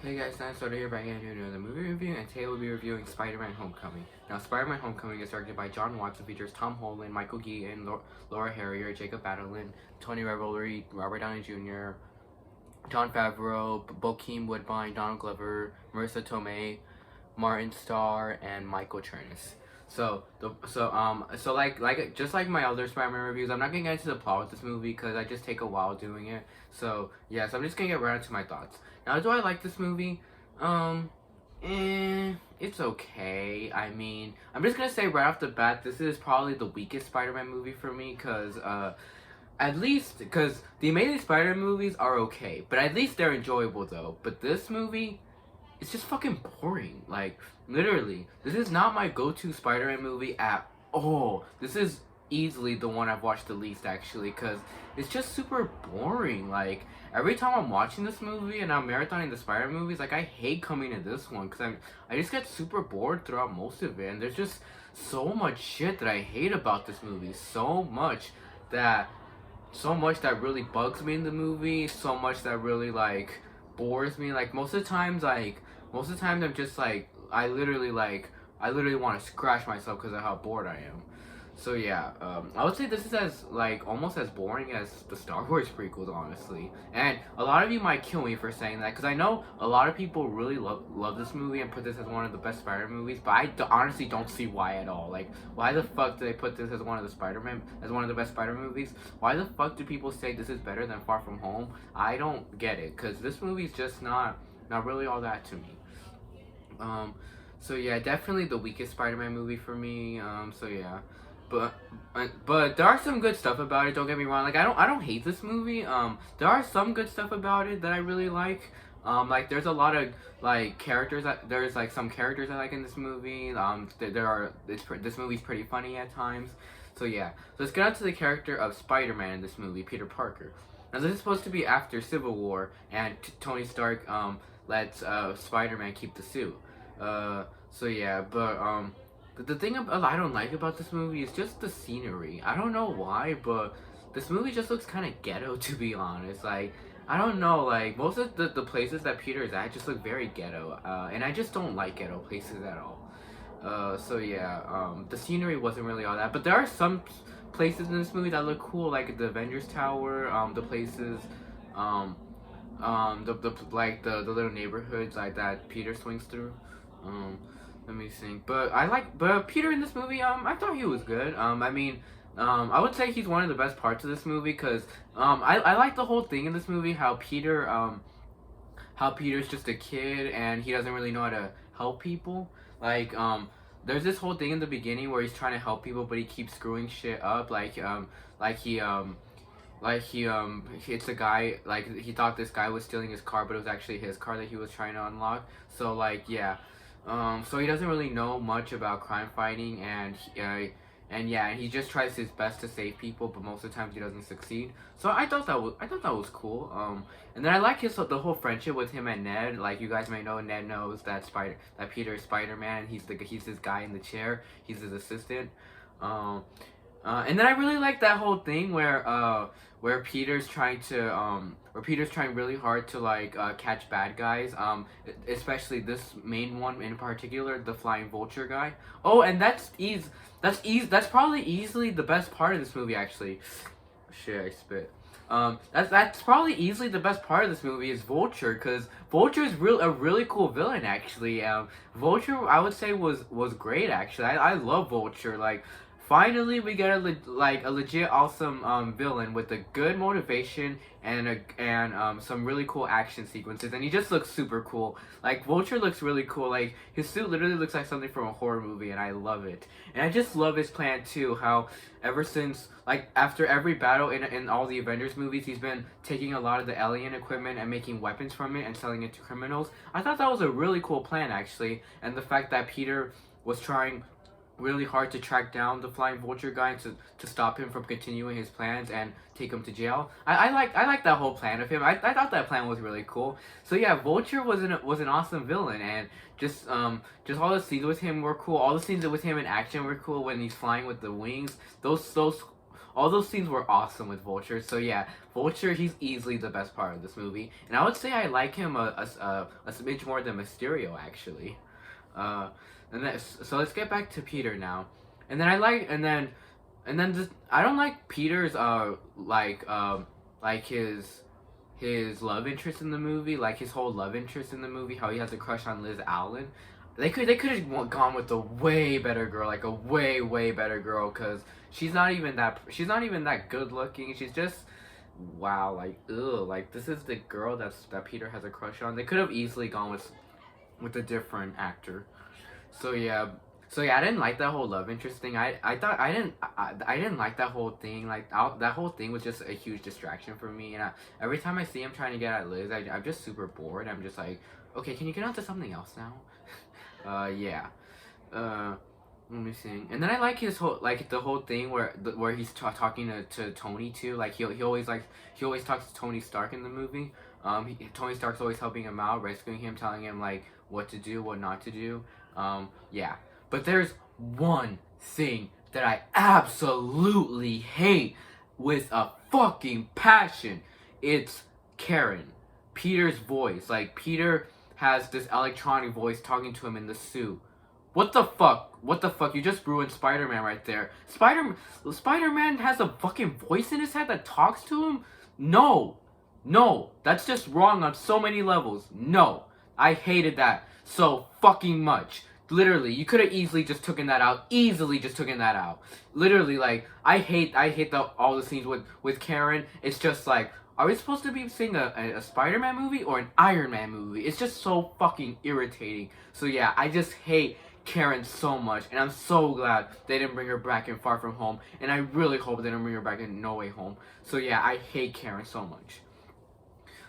Hey guys, Dan Soda here back again doing another movie review, and today we'll be reviewing Spider-Man Homecoming. Now, Spider-Man Homecoming is directed by John Watts and features Tom Holland, Michael Keaton, Laura Harrier, Jacob Batalon, Tony Revolori, Robert Downey Jr., Jon Favreau, Bokeem Woodbine, Donald Glover, Marissa Tomei, Martin Starr, and Michael Chernus. Just like my other Spider-Man reviews, I'm not gonna get into the plot with this movie because I just take a while doing it. So yeah, so I'm just gonna get right into my thoughts. Now, do I like this movie? It's okay. I mean, I'm just gonna say right off the bat, this is probably the weakest Spider-Man movie for me because at least because the Amazing Spider-Man movies are okay, but at least they're enjoyable though. But this movie, it's just fucking boring. Like, literally, this is not my go-to Spider-Man movie at all. This is easily the one I've watched the least, actually, because it's just super boring. Like, every time I'm watching this movie and I'm marathoning the Spider-Man movies, like, I hate coming to this one, because I just get super bored throughout most of it, and there's just so much shit that I hate about this movie. So much that really bugs me in the movie, so much that really, like, bores me. Like, most of the times I'm just like I literally want to scratch myself because of how bored I am. So yeah, I would say this is almost as boring as the Star Wars prequels, honestly. And a lot of you might kill me for saying that, because I know a lot of people really love this movie and put this as one of the best Spider-Man movies, but I honestly don't see why at all. Like, why the fuck do they put this as one of the best Spider-Man movies? Why the fuck do people say this is better than Far From Home? I don't get it, because this movie's just not really all that to me. So yeah, definitely the weakest Spider-Man movie for me. So yeah, but there are some good stuff about it. Don't get me wrong. Like, I don't hate this movie. There are some good stuff about it that I really like. Like, there's a lot of some characters I like in this movie. This movie's pretty funny at times. So yeah, so let's get on to the character of Spider-Man in this movie, Peter Parker. Now, this is supposed to be after Civil War, and Tony Stark lets Spider-Man keep the suit. So yeah, but the thing I don't like about this movie is just the scenery. I don't know why, but this movie just looks kind of ghetto, to be honest. Like, I don't know, like, most of the places that Peter is at just look very ghetto, and I just don't like ghetto places at all. So yeah, the scenery wasn't really all that, but there are some places in this movie that look cool, like the Avengers Tower, the places, the little neighborhoods like that Peter swings through. Let me think. But Peter in this movie, I thought he was good. I would say he's one of the best parts of this movie, because I like the whole thing in this movie, how Peter's just a kid and he doesn't really know how to help people. Like, there's this whole thing in the beginning where he's trying to help people, but he keeps screwing shit up. It's a guy, like, he thought this guy was stealing his car, but it was actually his car that he was trying to unlock. So, like, yeah. So he doesn't really know much about crime fighting, and he just tries his best to save people, but most of the times he doesn't succeed. So I thought that was cool. And then I like the whole friendship with him and Ned. Like, you guys may know, Ned knows that Peter is Spider-Man, and he's this guy in the chair. He's his assistant. And then I really like that whole thing where Peter's trying really hard to catch bad guys. Especially this main one in particular, the flying vulture guy. Oh, and that's probably easily the best part of this movie, actually. Shit, I spit. That's probably easily the best part of this movie is Vulture, because Vulture is a really cool villain, actually. Vulture, I would say, was great, actually. I love Vulture. Like, finally, we get a legit awesome villain with a good motivation and some really cool action sequences, and he just looks super cool. Like, Vulture looks really cool. Like, his suit literally looks like something from a horror movie, and I love it. And I just love his plan too. How ever since, like, after every battle in all the Avengers movies, he's been taking a lot of the alien equipment and making weapons from it and selling it to criminals. I thought that was a really cool plan, actually, and the fact that Peter was trying really hard to track down the flying vulture guy to stop him from continuing his plans and take him to jail. I like that whole plan of him. I thought that plan was really cool. So yeah, Vulture was an awesome villain, and just all the scenes with him were cool. All the scenes with him in action were cool when he's flying with the wings. all those scenes were awesome with Vulture. So yeah, Vulture, he's easily the best part of this movie, and I would say I like him a smidge more than Mysterio actually. Uh, and then so let's get back to Peter now, and then I don't like Peter's like his love interest in the movie, like his whole love interest in the movie, how he has a crush on Liz Allen. They could have gone with a way better girl, like a way better girl, cause she's not even that good looking. She's just wow, like ugh, like this is the girl that Peter has a crush on. They could have easily gone with a different actor. So yeah, I didn't like that whole love interest thing. I thought I didn't like that whole thing. Like that whole thing was just a huge distraction for me. And every time I see him trying to get at Liz, I'm just super bored. I'm just like, okay, can you get on to something else now? Yeah. Let me see. And then I like his whole like the whole thing where he's talking to Tony too. Like he always talks to Tony Stark in the movie. Tony Stark's always helping him out, rescuing him, telling him like what to do, what not to do. Yeah. But there's one thing that I absolutely hate with a fucking passion. It's Karen, Peter's voice. Like Peter has this electronic voice talking to him in the suit. What the fuck? What the fuck? You just ruined Spider-Man right there. Spider-Man has a fucking voice in his head that talks to him? No. No. That's just wrong on so many levels. No. I hated that so fucking much. Literally, you could have easily just taken that out. Literally, like, I hate all the scenes with Karen. It's just like, are we supposed to be seeing a Spider-Man movie or an Iron Man movie? It's just so fucking irritating. So yeah, I just hate Karen so much, and I'm so glad they didn't bring her back in Far From Home, and I really hope they didn't bring her back in No Way Home. So yeah, I hate Karen so much.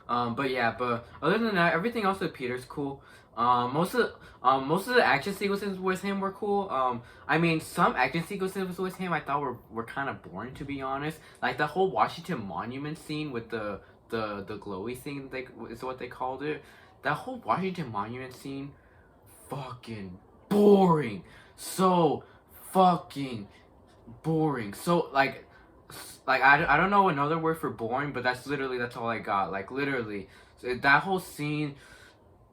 But other than that, everything else with Peter's cool. Most of the action sequences with him were cool. I mean, some action sequences with him I thought were kind of boring, to be honest. Like the whole Washington Monument scene with the glowy thing, is what they called it. That whole Washington Monument scene, fucking boring. So fucking boring. So like I don't know another word for boring, but that's all I got. Like literally, so that whole scene.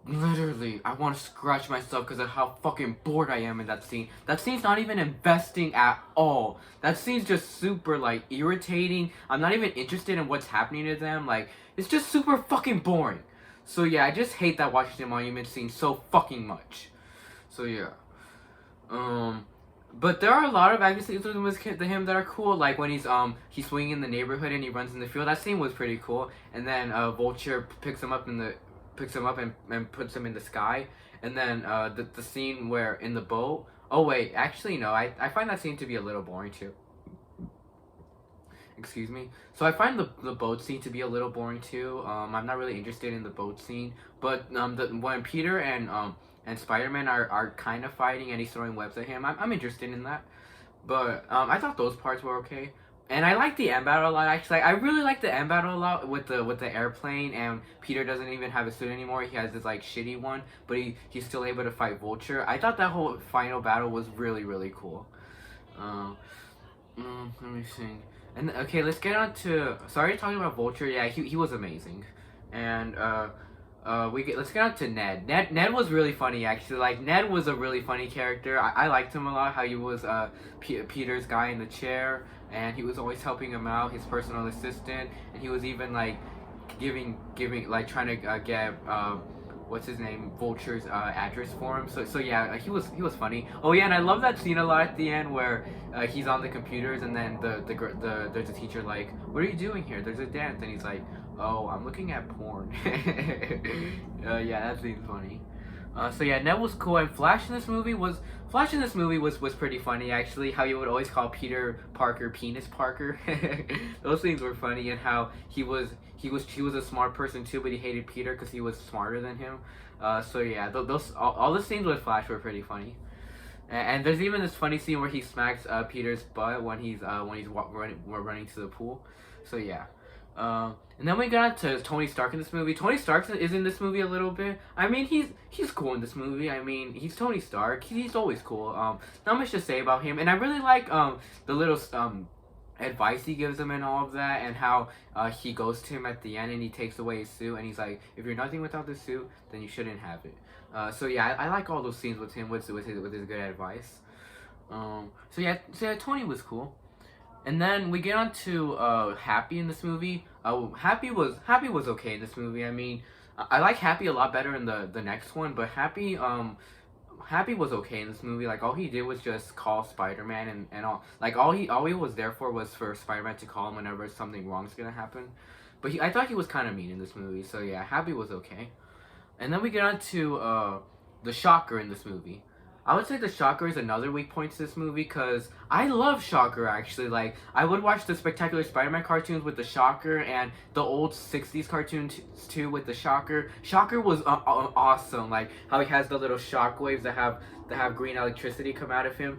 Literally, I want to scratch myself because of how fucking bored I am in that scene. That scene's not even investing at all. That scene's just super, like, irritating. I'm not even interested in what's happening to them. Like, it's just super fucking boring. So yeah, I just hate that Washington Monument scene so fucking much. So yeah. But there are a lot of action scenes with him that are cool. Like when he's swinging in the neighborhood and he runs in the field. That scene was pretty cool. And then Vulture picks him up and puts him in the sky. And then the scene where in the boat. Oh wait, actually no, I find that scene to be a little boring too. Excuse me. So I find the boat scene to be a little boring too. I'm not really interested in the boat scene. But when Peter and Spider-Man are kind of fighting and he's throwing webs at him, I'm interested in that. But I thought those parts were okay. And I like the end battle a lot, actually. I really like the end battle a lot with the airplane, and Peter doesn't even have a suit anymore. He has this like shitty one, but he's still able to fight Vulture. I thought that whole final battle was really, really cool. Let me see. And okay, let's get on to sorry talking about Vulture. Yeah, he was amazing. And let's get on to Ned. Ned was really funny, actually. Like Ned was a really funny character. I liked him a lot. How he was Peter's guy in the chair, and he was always helping him out, his personal assistant, and he was even like giving like trying to get what's his name, Vulture's address for him. So yeah, he was funny. Oh yeah, and I love that scene a lot at the end where he's on the computers, and then there's a teacher like, what are you doing here? There's a dance, and he's like, oh, I'm looking at porn. Yeah, that seems funny. So yeah, Ned was cool, and Flash in this movie was pretty funny, actually. How you would always call Peter Parker Penis Parker. Those things were funny, and how he was a smart person too, but he hated Peter because he was smarter than him. So yeah, all the scenes with Flash were pretty funny. And there's even this funny scene where he smacks Peter's butt when he's running to the pool. So yeah. And then we got to Tony Stark in this movie. Tony Stark is in this movie a little bit. I mean, he's cool in this movie. I mean, he's Tony Stark. He's always cool. Not much to say about him. And I really like the little advice he gives him and all of that, and how he goes to him at the end and he takes away his suit and he's like, if you're nothing without the suit, then you shouldn't have it. So yeah, I like all those scenes with him with his good advice. So yeah, Tony was cool. And then we get on to Happy in this movie. Happy was okay in this movie. I mean, I like Happy a lot better in the next one, but Happy was okay in this movie. Like all he did was just call Spider Man and all. Like all he was there for was for Spider Man to call him whenever something wrong's gonna happen. But I thought he was kind of mean in this movie. So yeah, Happy was okay. And then we get on to the Shocker in this movie. I would say the Shocker is another weak point to this movie because I love Shocker actually. Like I would watch the Spectacular Spider-Man cartoons with the Shocker and the old '60s cartoons too with the Shocker. Shocker was awesome. Like how he has the little shockwaves that have green electricity come out of him.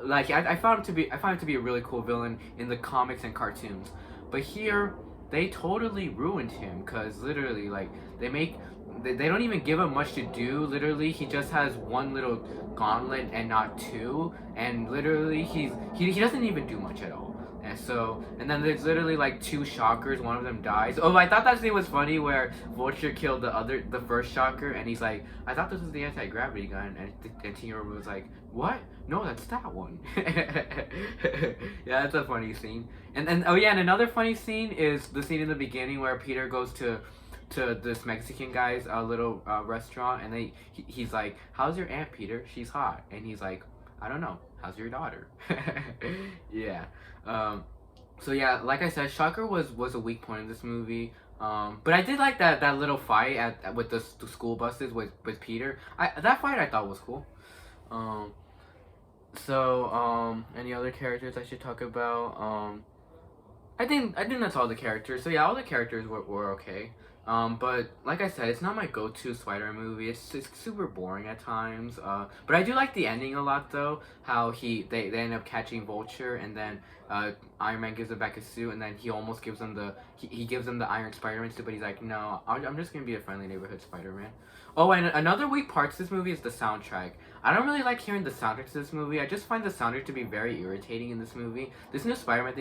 Like I found him to be a really cool villain in the comics and cartoons. But here they totally ruined him because literally like they don't even give him much to do. Literally, he just has one little gauntlet and not two. And literally, he doesn't even do much at all. And then there's literally like two Shockers. One of them dies. Oh, I thought that scene was funny where Vulture killed the first Shocker, and he's like, I thought this was the anti-gravity gun, and Tina was like, what? No, that's that one. Yeah, that's a funny scene. And oh yeah, and another funny scene is the scene in the beginning where Peter goes to this Mexican guy's little restaurant, and he's like, how's your aunt, Peter? She's hot. And he's like, I don't know, how's your daughter? Yeah. So yeah, like I said, Shocker was a weak point in this movie. But I did like that little fight with the school buses with Peter. That fight I thought was cool. Any other characters I should talk about? I think that's all the characters. So yeah, all the characters were okay. But like I said, it's not my go-to Spider-Man movie. It's super boring at times. But I do like the ending a lot though. How they end up catching Vulture, and then Iron Man gives him back his suit, and then he almost gives him he gives him the Iron Spider-Man suit, but he's like, no, I'm just gonna be a friendly neighborhood Spider-Man. Oh, and another weak part to this movie is the soundtrack. I don't really like hearing the soundtrack to this movie. I just find the soundtrack to be very irritating in this movie. This new Spider-Man thing